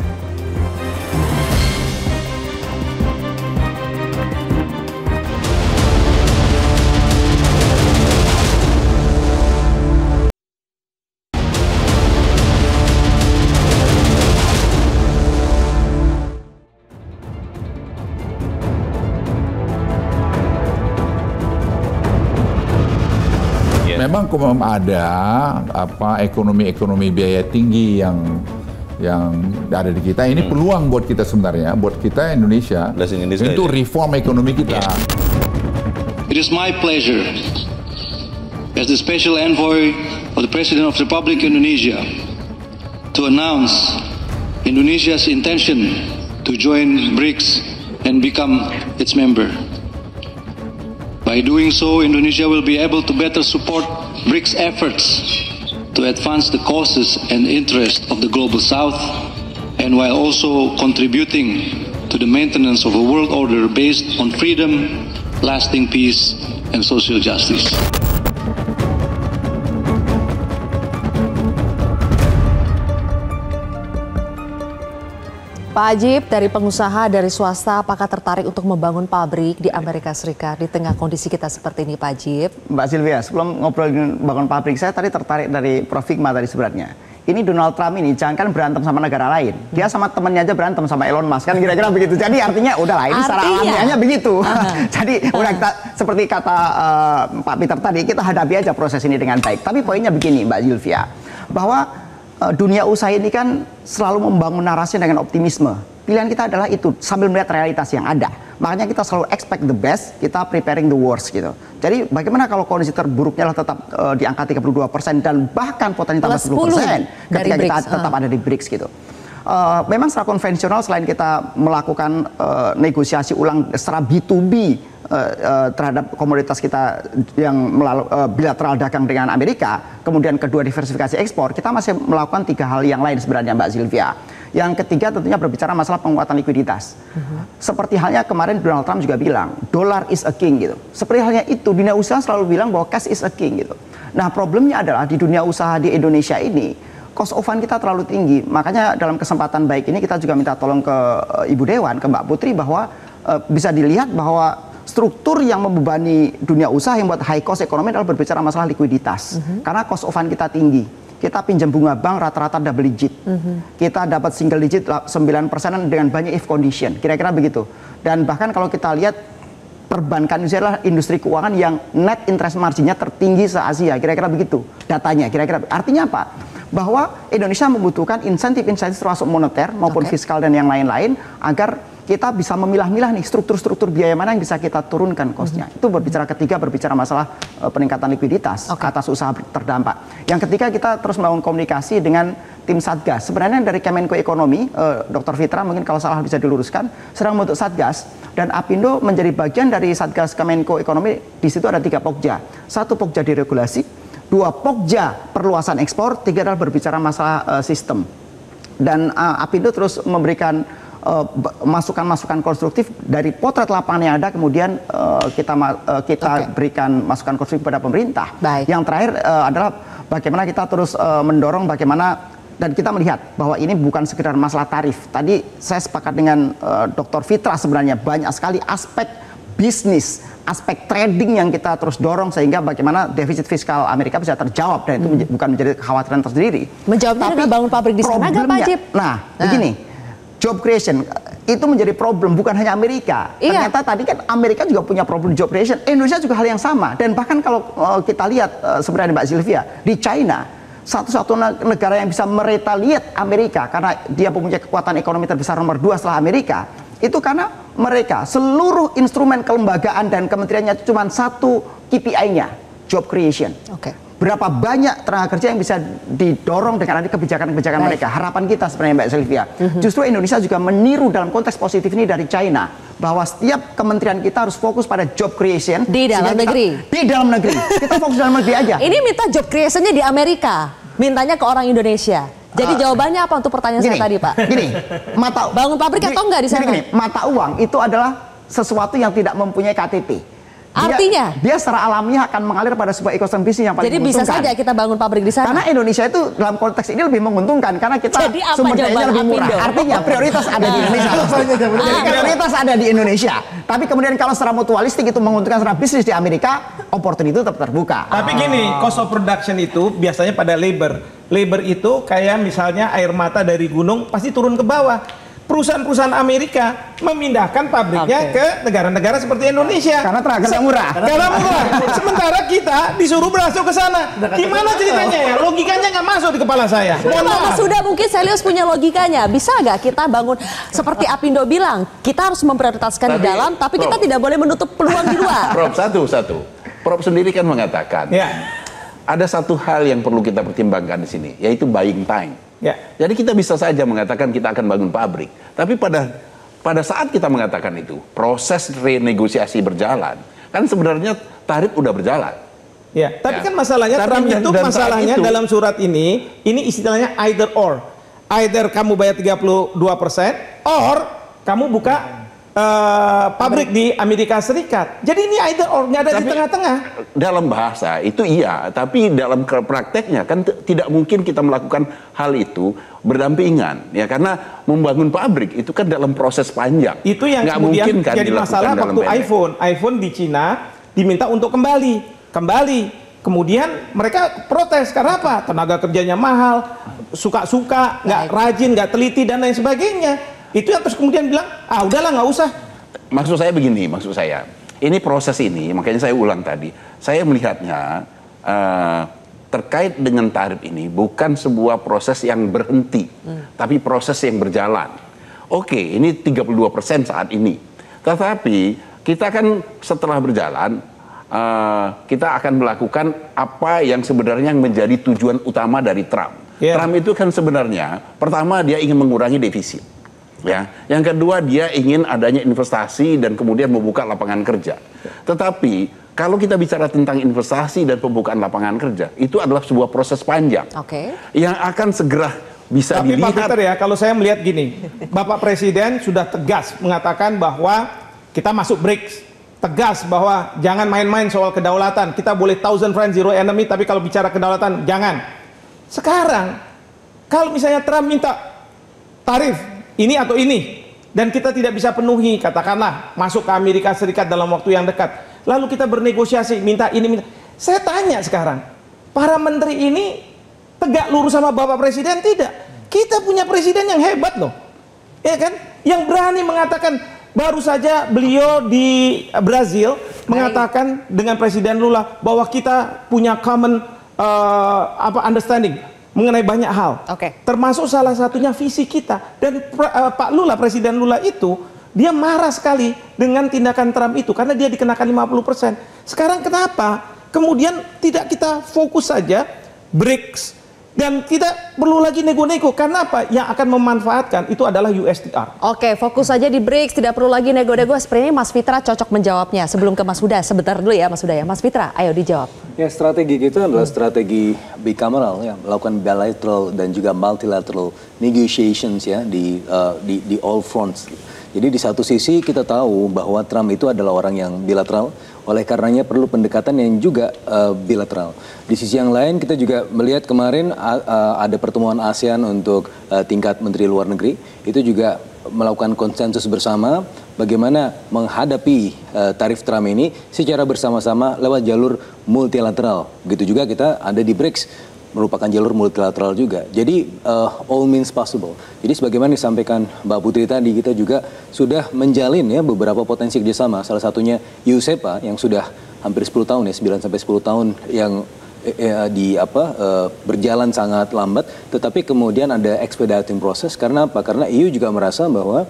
Memang ada ekonomi biaya tinggi yang ada di kita, ini peluang buat kita sebenarnya, buat kita Indonesia untuk reform ekonomi kita. It is my pleasure as the special envoy of the President of the Republic of Indonesia to announce Indonesia's intention to join BRICS and become its member. By doing so, Indonesia will be able to better support BRICS efforts to advance the causes and interests of the Global South, and while also contributing to the maintenance of a world order based on freedom, lasting peace, and social justice. Pak Ajib, dari pengusaha, dari swasta, apakah tertarik untuk membangun pabrik di Amerika Serikat di tengah kondisi kita seperti ini, Pak Ajib? Mbak Sylvia, sebelum ngobrolin bangun pabrik, saya tadi tertarik dari Prof. Hikmah tadi sebenarnya. Ini Donald Trump ini jangan berantem sama negara lain. Dia sama temennya aja berantem sama Elon Musk, kan kira-kira begitu. Jadi artinya udahlah, ini secara alamiahnya begitu. Jadi udah kita, seperti kata Pak Peter tadi, kita hadapi aja proses ini dengan baik. Tapi poinnya begini, Mbak Sylvia, bahwa dunia usaha ini kan selalu membangun narasi dengan optimisme. Pilihan kita adalah itu, sambil melihat realitas yang ada. Makanya kita selalu expect the best, kita preparing the worst gitu. Jadi bagaimana kalau kondisi terburuknya lah tetap di angka 32% dan bahkan potensi tambah 10% ketika kita tetap ada di BRICS gitu. Memang secara konvensional selain kita melakukan negosiasi ulang secara B2B terhadap komoditas kita yang melalui bilateral dagang dengan Amerika, kemudian kedua diversifikasi ekspor, kita masih melakukan 3 hal yang lain sebenarnya, Mbak Sylvia. Yang ketiga tentunya berbicara masalah penguatan likuiditas. Seperti halnya kemarin Donald Trump juga bilang, dollar is a king gitu. Seperti halnya itu, dunia usaha selalu bilang bahwa cash is a king gitu. Nah, problemnya adalah di dunia usaha di Indonesia ini, cost of fund kita terlalu tinggi. Makanya dalam kesempatan baik ini kita juga minta tolong ke Ibu Dewan, ke Mbak Putri, bahwa bisa dilihat bahwa struktur yang membebani dunia usaha yang buat high cost ekonomi adalah berbicara masalah likuiditas. Karena cost of fund kita tinggi. kita pinjam bunga bank rata-rata double digit. Kita dapat single digit 9% dengan banyak if condition. Kira-kira begitu. Dan bahkan kalau kita lihat perbankan Indonesia adalah industri keuangan yang net interest marginnya tertinggi se-Asia. Kira-kira begitu datanya. Kira-kira artinya apa? Bahwa Indonesia membutuhkan insentif-insentif termasuk moneter maupun fiskal dan yang lain-lain agar kita bisa memilah-milah nih struktur-struktur biaya mana yang bisa kita turunkan cost-nya. Itu berbicara ketiga, berbicara masalah peningkatan likuiditas atas usaha terdampak. Yang ketiga, kita terus membangun komunikasi dengan tim Satgas. Sebenarnya dari Kemenko Ekonomi, Dr. Fitra mungkin kalau salah bisa diluruskan, sedang membentuk Satgas. Dan Apindo menjadi bagian dari Satgas Kemenko Ekonomi. Di situ ada 3 pokja. 1 pokja diregulasi, 2 pokja perluasan ekspor, 3 adalah berbicara masalah sistem. Dan Apindo terus memberikan masukan-masukan konstruktif dari potret lapangan yang ada, kemudian kita berikan masukan konstruktif kepada pemerintah. Yang terakhir adalah bagaimana kita terus mendorong bagaimana, dan kita melihat bahwa ini bukan sekedar masalah tarif. Tadi saya sepakat dengan Dr. Fitra, sebenarnya banyak sekali aspek bisnis, aspek trading yang kita terus dorong sehingga bagaimana defisit fiskal Amerika bisa terjawab, dan itu bukan menjadi kekhawatiran tersendiri. Menjawabnya dengan bangun pabrik di sana nggak, Pak Ajib? Nah, begini. Job creation itu menjadi problem bukan hanya Amerika. Ternyata tadi kan Amerika juga punya problem job creation. Indonesia juga hal yang sama. Dan bahkan kalau kita lihat sebenarnya Mbak Sylvia, di China satu-satu negara yang bisa meretaliate Amerika karena dia punya kekuatan ekonomi terbesar nomor 2 setelah Amerika, itu karena mereka seluruh instrumen kelembagaan dan kementeriannya itu cuma 1 KPI-nya, job creation. Berapa banyak tenaga kerja yang bisa didorong dengan kebijakan-kebijakan mereka. Harapan kita sebenarnya Mbak Sylvia, justru Indonesia juga meniru dalam konteks positif ini dari China, bahwa setiap kementerian kita harus fokus pada job creation di dalam negeri. Di dalam negeri. Kita fokus dalam negeri aja. Ini minta job creation-nya di Amerika, mintanya ke orang Indonesia. Jadi jawabannya apa untuk pertanyaan saya tadi, Pak? Gini, bangun pabrik atau enggak di sana? Mata uang itu adalah sesuatu yang tidak mempunyai KTP. Artinya? Dia secara alamiah akan mengalir pada sebuah ekosistem bisnis yang paling menguntungkan. Jadi bisa saja kita bangun pabrik di sana? Karena Indonesia itu dalam konteks ini lebih menguntungkan, karena kita sumber dayanya lebih murah. Artinya prioritas ada di Indonesia. Jadi prioritas ada di Indonesia. Tapi kemudian kalau secara mutualistik itu menguntungkan secara bisnis di Amerika, opportunity itu tetap terbuka. Tapi gini, cost of production itu biasanya pada labor. Labor itu kayak misalnya air mata dari gunung pasti turun ke bawah. Perusahaan-perusahaan Amerika memindahkan pabriknya ke negara-negara seperti Indonesia karena tenaga kerja murah. Karena murah. Sementara kita disuruh berasuk ke sana. Gimana ceritanya ya? Logikanya nggak masuk di kepala saya. Mas sudah mungkin Selius punya logikanya. Bisa nggak kita bangun seperti Apindo bilang, kita harus memprioritaskan di dalam, tapi kita tidak boleh menutup peluang di luar. Prof, satu. Prof sendiri kan mengatakan ada satu hal yang perlu kita pertimbangkan di sini, yaitu buying time. Jadi kita bisa saja mengatakan kita akan bangun pabrik, tapi pada saat kita mengatakan itu, proses renegosiasi berjalan, kan sebenarnya tarif udah berjalan. Tapi kan masalahnya Trump itu masalahnya dalam surat ini istilahnya either or. Either kamu bayar 32% or kamu buka pabrik di Amerika Serikat. Jadi ini either or, nggak ada di tengah-tengah. Dalam bahasa itu iya, tapi dalam prakteknya kan tidak mungkin kita melakukan hal itu berdampingan, ya, karena membangun pabrik itu kan dalam proses panjang. Itu yang nggak kemudian mungkin kan jadi masalah waktu iPhone di Cina diminta untuk kembali. Kemudian mereka protes karena apa? Tenaga kerjanya mahal, suka-suka, nggak rajin, nggak teliti dan lain sebagainya. Itu yang terus kemudian bilang, udahlah nggak usah. Maksud saya begini, ini proses ini, makanya saya ulang tadi, saya melihatnya terkait dengan tarif ini bukan sebuah proses yang berhenti, tapi proses yang berjalan. Oke, ini 32% saat ini, tetapi kita kan setelah berjalan, kita akan melakukan apa yang sebenarnya menjadi tujuan utama dari Trump. Trump itu kan sebenarnya, pertama dia ingin mengurangi defisit. Ya, yang kedua dia ingin adanya investasi dan kemudian membuka lapangan kerja. Tetapi kalau kita bicara tentang investasi dan pembukaan lapangan kerja, itu adalah sebuah proses panjang yang akan segera bisa dilihat. Tapi Pak Peter ya, kalau saya melihat gini, Bapak Presiden sudah tegas mengatakan bahwa kita masuk BRICS, tegas bahwa jangan main-main soal kedaulatan. Kita boleh 1000 friends zero enemy, tapi kalau bicara kedaulatan jangan. Sekarang kalau misalnya Trump minta tarif ini atau ini, dan kita tidak bisa penuhi, katakanlah masuk ke Amerika Serikat dalam waktu yang dekat, lalu kita bernegosiasi, minta ini, minta. Saya tanya sekarang, para menteri ini tegak lurus sama Bapak Presiden, tidak. Kita punya presiden yang hebat loh, ya kan? Yang berani mengatakan, baru saja beliau di Brazil mengatakan dengan Presiden Lula bahwa kita punya common understanding mengenai banyak hal, termasuk salah satunya visi kita. Dan Pak Lula, Presiden Lula itu, dia marah sekali dengan tindakan Trump itu karena dia dikenakan 50%. Sekarang kenapa kemudian tidak kita fokus saja BRICS dan tidak perlu lagi nego-nego? Karena apa? Yang akan memanfaatkan itu adalah USTR. Oke, fokus saja di BRICS, tidak perlu lagi nego-nego. Sepertinya Mas Fitra cocok menjawabnya. Sebelum ke Mas Huda, sebentar dulu ya Mas Huda ya. Mas Fitra, ayo dijawab. Ya, strategi kita adalah strategi bicameral ya, melakukan bilateral dan juga multilateral negotiations ya di all fronts. Jadi di satu sisi kita tahu bahwa Trump itu adalah orang yang bilateral, oleh karenanya perlu pendekatan yang juga bilateral. Di sisi yang lain kita juga melihat kemarin ada pertemuan ASEAN untuk tingkat Menteri Luar Negeri, itu juga melakukan konsensus bersama bagaimana menghadapi tarif Trump ini secara bersama-sama lewat jalur multilateral. Begitu juga kita ada di BRICS, merupakan jalur multilateral juga. Jadi all means possible. Jadi sebagaimana disampaikan Mbak Putri tadi, kita juga sudah menjalin ya beberapa potensi kerjasama. Salah satunya USEPA yang sudah hampir 10 tahun ya, 9 sampai 10 tahun yang berjalan sangat lambat, tetapi kemudian ada expediting process. Karena apa? Karena EU juga merasa bahwa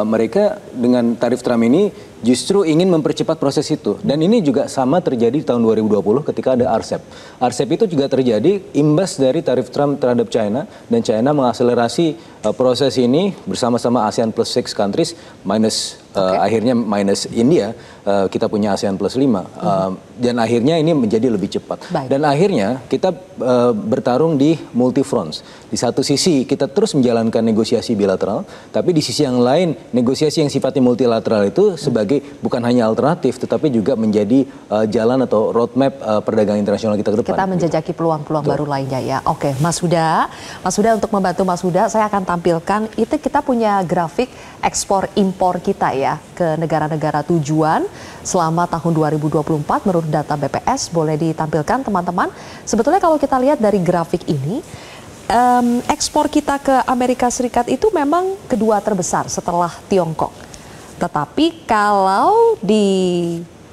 mereka dengan tarif Trump ini justru ingin mempercepat proses itu. Dan ini juga sama terjadi di tahun 2020 ketika ada RCEP. RCEP itu juga terjadi imbas dari tarif Trump terhadap China, dan China mengakselerasi proses ini bersama-sama ASEAN plus 6 countries minus akhirnya minus India, kita punya ASEAN plus 5 dan akhirnya ini menjadi lebih cepat. Dan akhirnya kita bertarung di multi fronts. Di satu sisi kita terus menjalankan negosiasi bilateral, tapi di sisi yang lain negosiasi yang sifatnya multilateral itu sebagai bukan hanya alternatif tetapi juga menjadi jalan atau roadmap perdagangan internasional kita ke depan. Kita menjajaki peluang-peluang baru lainnya ya. Oke, Mas Huda untuk membantu Mas Huda, saya akan tampilkan itu kita punya grafik ekspor impor kita ya ke negara-negara tujuan selama tahun 2024 menurut data BPS. Boleh ditampilkan teman-teman. Sebetulnya kalau kita lihat dari grafik ini, ekspor kita ke Amerika Serikat itu memang kedua terbesar setelah Tiongkok. Tetapi kalau ditarik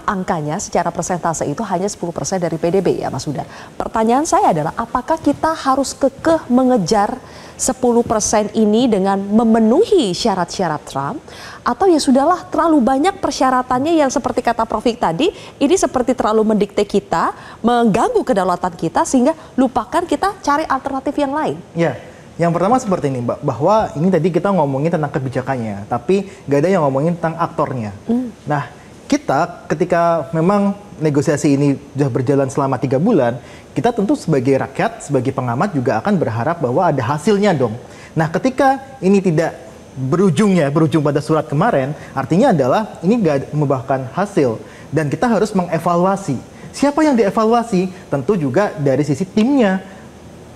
angkanya secara persentase itu hanya 10% dari PDB ya Mas Huda. Pertanyaan saya adalah apakah kita harus kekeh mengejar 10% ini dengan memenuhi syarat-syarat Trump, atau ya sudahlah terlalu banyak persyaratannya yang seperti kata Prof. tadi, ini seperti terlalu mendikte kita, mengganggu kedaulatan kita sehingga lupakan kita cari alternatif yang lain. Ya, yang pertama seperti ini Mbak, bahwa ini tadi kita ngomongin tentang kebijakannya, tapi gak ada yang ngomongin tentang aktornya. Nah, kita ketika memang negosiasi ini sudah berjalan selama 3 bulan, kita tentu sebagai rakyat, sebagai pengamat juga akan berharap bahwa ada hasilnya dong. Nah, ketika ini tidak berujung pada surat kemarin, artinya adalah ini nggak membuahkan hasil. Dan kita harus mengevaluasi. Siapa yang dievaluasi? Tentu juga dari sisi timnya.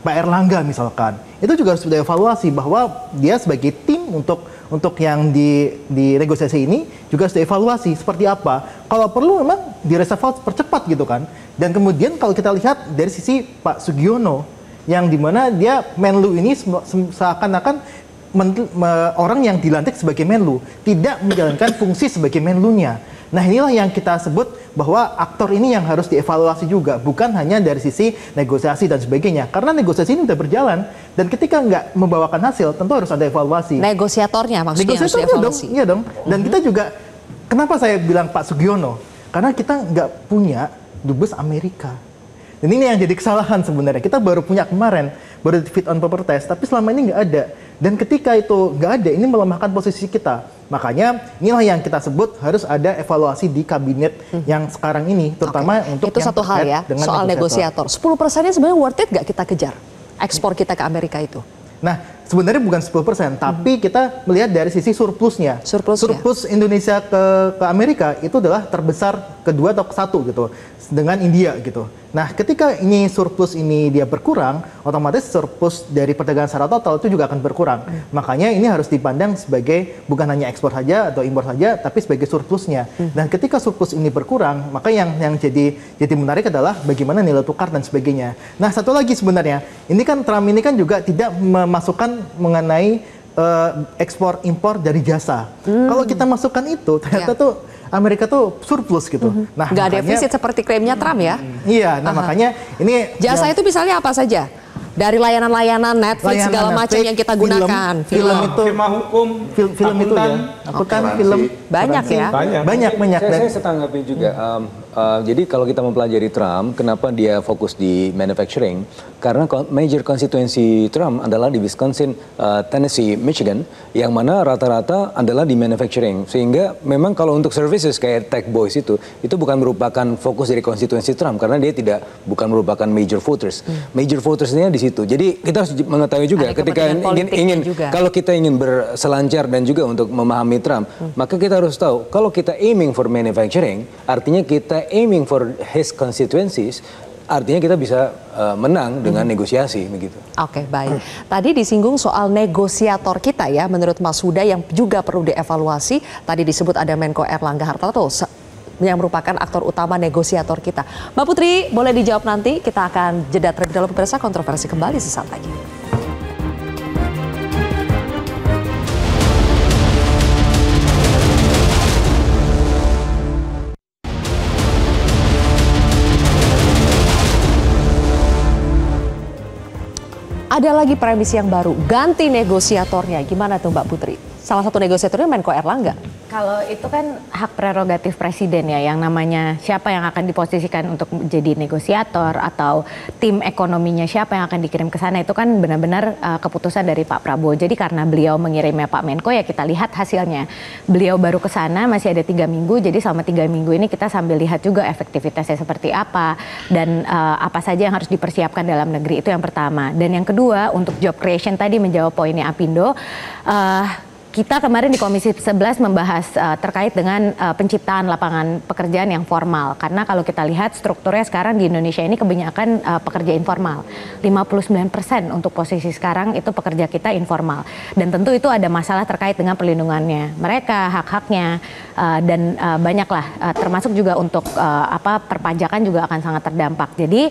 Pak Erlangga misalkan, itu juga harus dievaluasi bahwa dia sebagai tim untuk yang di negosiasi ini juga harus dievaluasi seperti apa. Kalau perlu memang diresafel percepat gitu kan. Dan kemudian kalau kita lihat dari sisi Pak Sugiono, yang dimana dia Menlu ini seakan-akan orang yang dilantik sebagai Menlu, tidak menjalankan fungsi sebagai Menlunya. Nah, inilah yang kita sebut bahwa aktor ini yang harus dievaluasi juga, bukan hanya dari sisi negosiasi dan sebagainya. Karena negosiasi ini sudah berjalan, dan ketika nggak membawakan hasil, tentu harus ada evaluasi. Negosiatornya maksudnya harus dievaluasi. Iya dong. Dan kita juga, kenapa saya bilang Pak Sugiono? Karena kita nggak punya dubes Amerika. Dan ini yang jadi kesalahan sebenarnya. Kita baru punya kemarin, baru fit on paper test, tapi selama ini nggak ada. Dan ketika itu nggak ada, ini melemahkan posisi kita. Makanya inilah yang kita sebut harus ada evaluasi di kabinet yang sekarang ini, terutama untuk itu yang satu hal ya, soal negosiator. 10%-nya sebenarnya worth it nggak kita kejar ekspor kita ke Amerika itu? Nah, sebenarnya bukan 10%, tapi kita melihat dari sisi surplusnya. Surplus Indonesia ke Amerika itu adalah terbesar kedua atau ke-1 gitu dengan India gitu. Nah, ketika ini surplus ini dia berkurang, otomatis surplus dari perdagangan secara total itu juga akan berkurang. Makanya ini harus dipandang sebagai bukan hanya ekspor saja atau impor saja, tapi sebagai surplusnya. Dan ketika surplus ini berkurang, maka yang jadi menarik adalah bagaimana nilai tukar dan sebagainya. Nah, satu lagi sebenarnya, ini kan Trump ini kan juga tidak memasukkan mengenai ekspor impor dari jasa. Kalau kita masukkan itu, ternyata tuh Amerika tuh surplus gitu. Nah, nggak defisit seperti klaimnya Trump ya? Iya, nah makanya ini jasa itu misalnya apa saja? Dari layanan-layanan Netflix segala macam yang kita gunakan, film itu, hukum, film itu ya, akuntan, film banyak ya, banyak. Saya setanggapi juga. Jadi kalau kita mempelajari Trump, kenapa dia fokus di manufacturing? Karena major constituency Trump adalah di Wisconsin, Tennessee, Michigan, yang mana rata-rata adalah di manufacturing. Sehingga memang kalau untuk services kayak Tech Boys itu bukan merupakan fokus dari konstituensi Trump, karena dia bukan merupakan major voters. Major votersnya di situ. Jadi kita harus mengetahui juga ketika ingin kalau kita ingin berselancar dan juga untuk memahami Trump, maka kita harus tahu kalau kita aiming for manufacturing, artinya kita aiming for his constituencies, artinya kita bisa menang dengan negosiasi begitu. Oke, baik. Tadi disinggung soal negosiator kita ya, menurut Mas Huda yang juga perlu dievaluasi. Tadi disebut ada Menko Erlangga Hartarto yang merupakan aktor utama negosiator kita. Mbak Putri, boleh dijawab nanti. Kita akan jeda terlebih dahulu, pemirsa. Kontroversi kembali sesaat lagi. Ada lagi premisi yang baru, ganti negosiatornya. Gimana tuh Mbak Putri? Salah satu negosiatornya Menko Erlangga. Kalau itu kan hak prerogatif presiden ya, yang namanya siapa yang akan diposisikan untuk jadi negosiator atau tim ekonominya siapa yang akan dikirim ke sana, itu kan benar-benar keputusan dari Pak Prabowo. Jadi karena beliau mengirimnya Pak Menko, ya kita lihat hasilnya. Beliau baru ke sana masih ada 3 minggu, jadi selama 3 minggu ini kita sambil lihat juga efektivitasnya seperti apa dan apa saja yang harus dipersiapkan dalam negeri, itu yang pertama. Dan yang kedua, untuk job creation tadi menjawab poinnya Apindo, kita kemarin di Komisi 11 membahas terkait dengan penciptaan lapangan pekerjaan yang formal. Karena kalau kita lihat strukturnya sekarang di Indonesia ini kebanyakan pekerja informal. 59% untuk posisi sekarang itu pekerja kita informal. Dan tentu itu ada masalah terkait dengan perlindungannya mereka, hak-haknya, dan banyaklah. Termasuk juga untuk perpajakan juga akan sangat terdampak. Jadi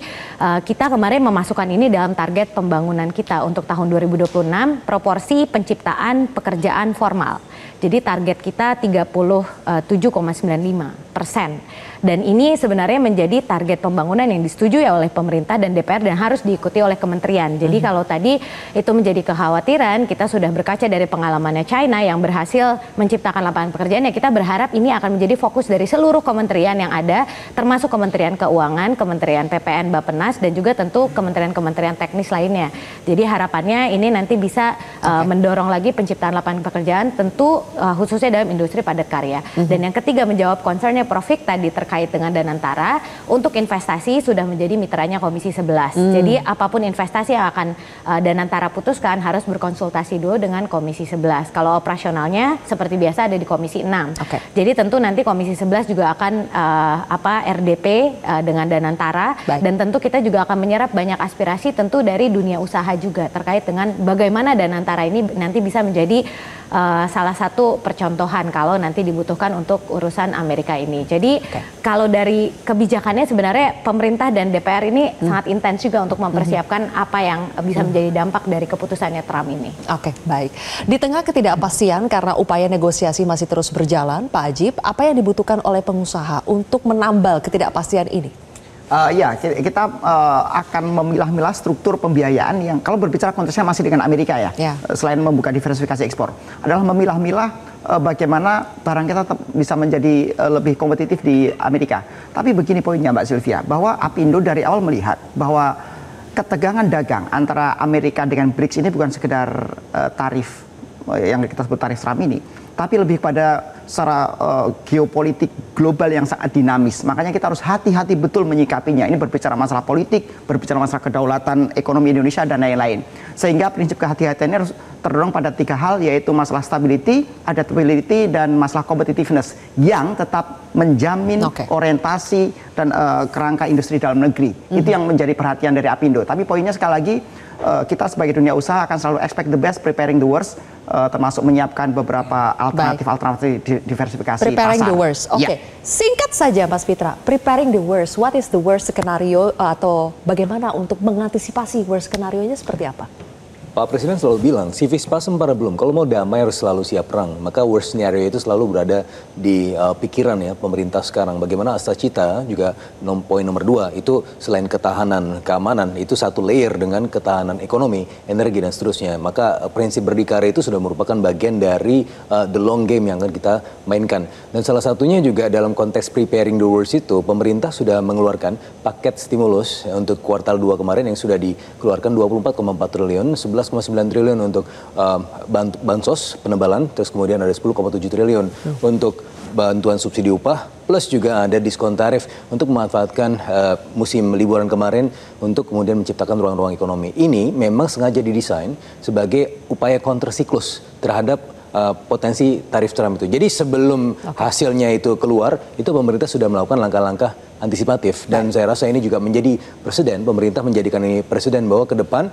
kita kemarin memasukkan ini dalam target pembangunan kita untuk tahun 2026, proporsi penciptaan pekerjaan formal. Jadi target kita 37,95%. Dan ini sebenarnya menjadi target pembangunan yang disetujui oleh pemerintah dan DPR dan harus diikuti oleh kementerian. Jadi kalau tadi itu menjadi kekhawatiran, kita sudah berkaca dari pengalamannya China yang berhasil menciptakan lapangan pekerjaan, ya kita berharap ini akan menjadi fokus dari seluruh kementerian yang ada, termasuk Kementerian Keuangan, Kementerian PPN, Bappenas, dan juga tentu kementerian-kementerian teknis lainnya. Jadi harapannya ini nanti bisa mendorong lagi penciptaan lapangan pekerjaan, tentu khususnya dalam industri padat karya. Dan yang ketiga, menjawab concernnya Prof. Fik tadi terkait dengan Danantara, untuk investasi sudah menjadi mitranya Komisi 11. Jadi apapun investasi yang akan Danantara putuskan harus berkonsultasi dulu dengan Komisi 11. Kalau operasionalnya seperti biasa ada di Komisi 6. Jadi tentu nanti Komisi 11 juga akan RDP dengan Danantara. Dan tentu kita juga akan menyerap banyak aspirasi tentu dari dunia usaha juga terkait dengan bagaimana Danantara ini nanti bisa menjadi salah satu percontohan kalau nanti dibutuhkan untuk urusan Amerika ini. Jadi kalau dari kebijakannya sebenarnya pemerintah dan DPR ini sangat intens juga untuk mempersiapkan apa yang bisa menjadi dampak dari keputusannya Trump ini. Oke, baik. Di tengah ketidakpastian karena upaya negosiasi masih terus berjalan, Pak Ajib, apa yang dibutuhkan oleh pengusaha untuk menambal ketidakpastian ini? Kita akan memilah-milah struktur pembiayaan yang kalau berbicara konteksnya masih dengan Amerika ya. Selain membuka diversifikasi ekspor, adalah memilah-milah bagaimana barang kita tetap bisa menjadi lebih kompetitif di Amerika. Tapi begini poinnya Mbak Sylvia, bahwa Apindo dari awal melihat bahwa ketegangan dagang antara Amerika dengan BRICS ini bukan sekedar tarif yang kita sebut tarif Trump ini, tapi lebih pada secara geopolitik global yang sangat dinamis. Makanya kita harus hati-hati betul menyikapinya. Ini berbicara masalah politik, berbicara masalah kedaulatan ekonomi Indonesia dan lain-lain. Sehingga prinsip kehati-hatian ini harus terdorong pada 3 hal, yaitu masalah stability, adaptability, dan masalah competitiveness yang tetap menjamin orientasi dan kerangka industri dalam negeri. Itu yang menjadi perhatian dari Apindo. Tapi poinnya sekali lagi, kita sebagai dunia usaha akan selalu expect the best, preparing the worst, termasuk menyiapkan beberapa alternatif diversifikasi preparing pasar. The worst. Oke. Singkat saja Mas Fitra, preparing the worst. What is the worst skenario atau bagaimana untuk mengantisipasi worst skenario-nya seperti apa? Pak Presiden selalu bilang, civis pacem para belum. Kalau mau damai harus selalu siap perang. Maka worst scenario itu selalu berada di pikiran ya pemerintah sekarang. Bagaimana Astra Cita juga poin nomor 2 itu selain ketahanan keamanan itu satu layer dengan ketahanan ekonomi, energi dan seterusnya. Maka prinsip berdikari itu sudah merupakan bagian dari the long game yang akan kita mainkan. Dan salah satunya juga dalam konteks preparing the worst itu pemerintah sudah mengeluarkan paket stimulus untuk kuartal 2 kemarin yang sudah dikeluarkan 24,4 triliun, 11,9 triliun untuk bansos penebalan, terus kemudian ada 10,7 triliun untuk bantuan subsidi upah, plus juga ada diskon tarif untuk memanfaatkan musim liburan kemarin untuk kemudian menciptakan ruang-ruang ekonomi. Ini memang sengaja didesain sebagai upaya kontrasiklus terhadap potensi tarif Trump itu. Jadi sebelum hasilnya itu keluar, itu pemerintah sudah melakukan langkah-langkah antisipatif. Dan saya rasa ini juga menjadi presiden, pemerintah menjadikan ini presiden bahwa ke depan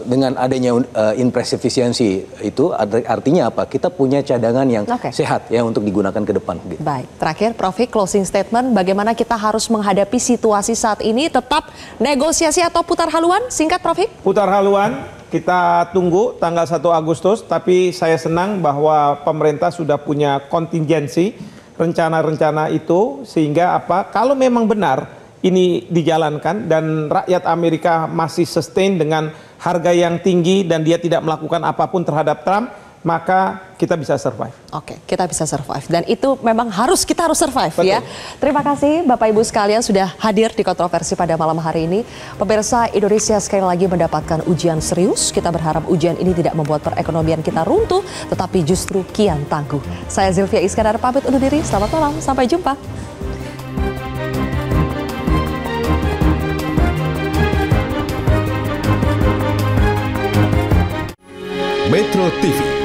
dengan adanya in-price efficiency itu artinya apa? Kita punya cadangan yang sehat ya untuk digunakan ke depan. Gitu. Baik, terakhir Prof. closing statement, bagaimana kita harus menghadapi situasi saat ini, tetap negosiasi atau putar haluan? Singkat Prof. Putar haluan, kita tunggu tanggal 1 Agustus, tapi saya senang bahwa pemerintah sudah punya kontingensi rencana-rencana itu, sehingga kalau memang benar ini dijalankan dan rakyat Amerika masih sustain dengan harga yang tinggi dan dia tidak melakukan apapun terhadap Trump, maka kita bisa survive. Oke, kita bisa survive dan itu memang kita harus survive. Betul. Ya. Terima kasih Bapak Ibu sekalian sudah hadir di Kontroversi pada malam hari ini. Pemirsa, Indonesia sekali lagi mendapatkan ujian serius. Kita berharap ujian ini tidak membuat perekonomian kita runtuh, tetapi justru kian tangguh. Saya Zilvia Iskandar pamit undur diri. Selamat malam, sampai jumpa. Metro TV